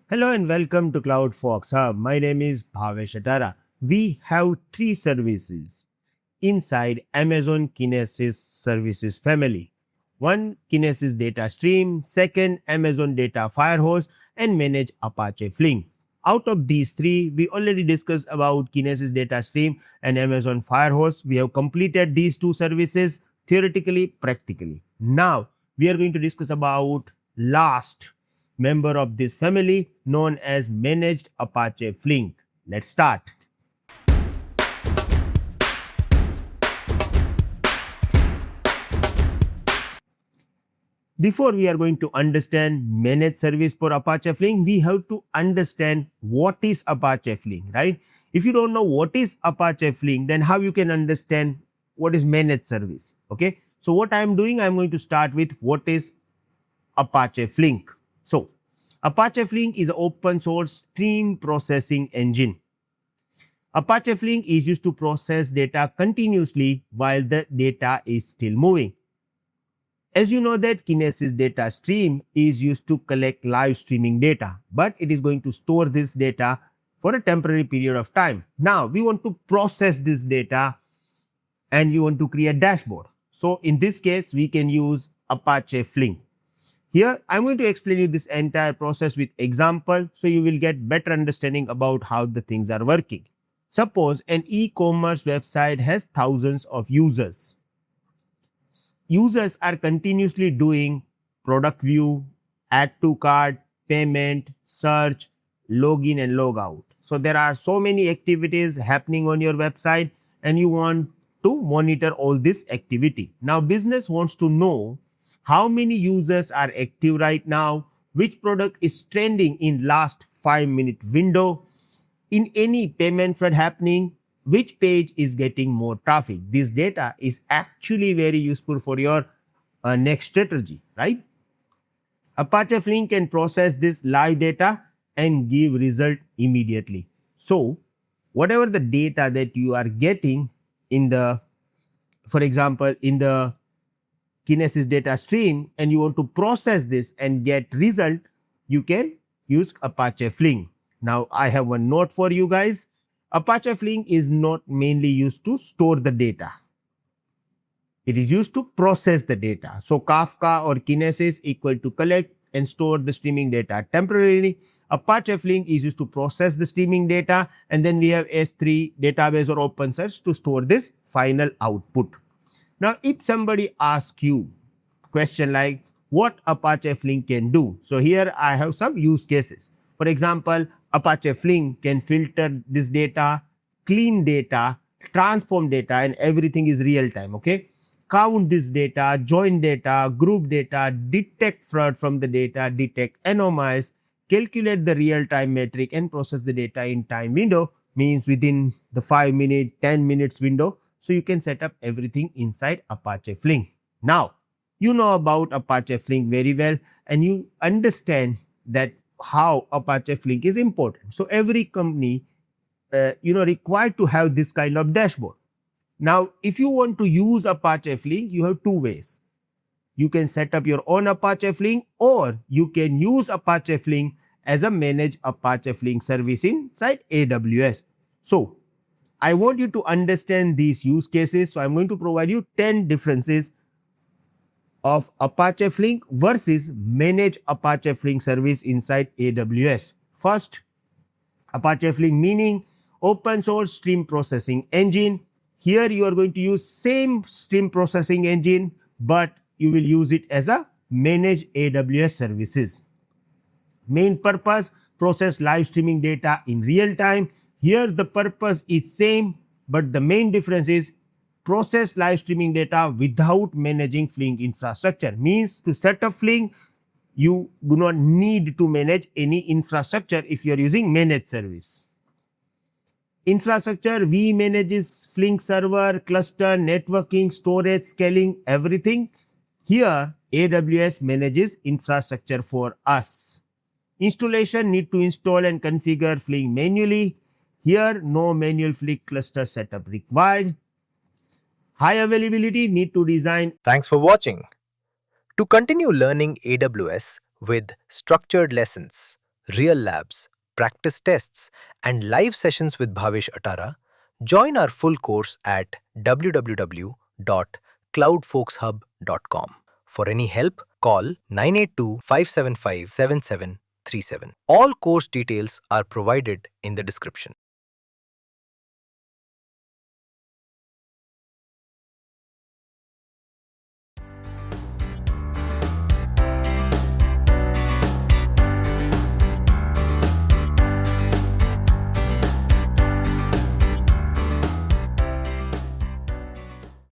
Hello and welcome to CloudFolks. My name is Bhavesh Atara. We have three services inside Amazon Kinesis services family. One, Kinesis Data Stream. Second, Amazon Data Firehose and manage Apache Flink. Out of these three, we already discussed about Kinesis Data Stream and Amazon Firehose. We have completed these two services theoretically, practically. Now, we are going to discuss about last member of this family known as managed Apache Flink. Let's start. Before we are going to understand managed service for Apache Flink, we have to understand what is Apache Flink, right? If you don't know what is Apache Flink, then how you can understand what is managed service, okay? So what I am doing, I am going to start with what is Apache Flink. So Apache Flink is an open source stream processing engine. Apache Flink is used to process data continuously while the data is still moving. As you know that Kinesis data stream is used to collect live streaming data, but it is going to store this data for a temporary period of time. Now we want to process this data and you want to create a dashboard. So in this case, we can use Apache Flink. Here, I'm going to explain you this entire process with example so you will get better understanding about how the things are working. Suppose an e-commerce website has thousands of users. Users are continuously doing product view, add to cart, payment, search, login and log out. So there are so many activities happening on your website and you want to monitor all this activity. Now business wants to know how many users are active right now, which product is trending in last 5-minute window, in any payment thread happening, which page is getting more traffic. This data is actually very useful for your next strategy, right? Apache Flink can process this live data and give result immediately. So whatever the data that you are getting in the, for example, in the Kinesis data stream and you want to process this and get result, you can use Apache Flink. Now I have one note for you guys. Apache Flink is not mainly used to store the data. It is used to process the data. So Kafka or Kinesis equal to collect and store the streaming data temporarily. Apache Flink is used to process the streaming data, and then we have S3 database or OpenSearch to store this final output. Now, if somebody asks you question like what Apache Flink can do, so here I have some use cases. For example, Apache Flink can filter this data, clean data, transform data, and everything is real time, okay? Count this data, join data, group data, detect fraud from the data, detect anomalies, calculate the real time metric and process the data in time window, means within the 5-minute, 10 minutes window. So you can set up everything inside Apache Flink. Now, you know about Apache Flink very well and you understand that how Apache Flink is important. So every company required to have this kind of dashboard. Now, if you want to use Apache Flink, you have two ways. You can set up your own Apache Flink or you can use Apache Flink as a managed Apache Flink service inside AWS. So I want you to understand these use cases. So I'm going to provide you 10 differences of Apache Flink versus managed Apache Flink service inside AWS. First, Apache Flink meaning open source stream processing engine. Here you are going to use same stream processing engine, but you will use it as a managed AWS services. Main purpose, process live streaming data in real time. Here the purpose is same, but the main difference is process live streaming data without managing Flink infrastructure. Means to set up Flink, you do not need to manage any infrastructure if you are using managed service. Infrastructure, we manages Flink server, cluster, networking, storage, scaling, everything. Here, AWS manages infrastructure for us. Installation, need to install and configure Flink manually. Here, no manual Flink cluster setup required. High availability, need to design. Thanks for watching. To continue learning AWS with structured lessons, real labs, practice tests, and live sessions with Bhavesh Atara, join our full course at www.cloudfolkshub.com. For any help, call 982-575-7737. All course details are provided in the description.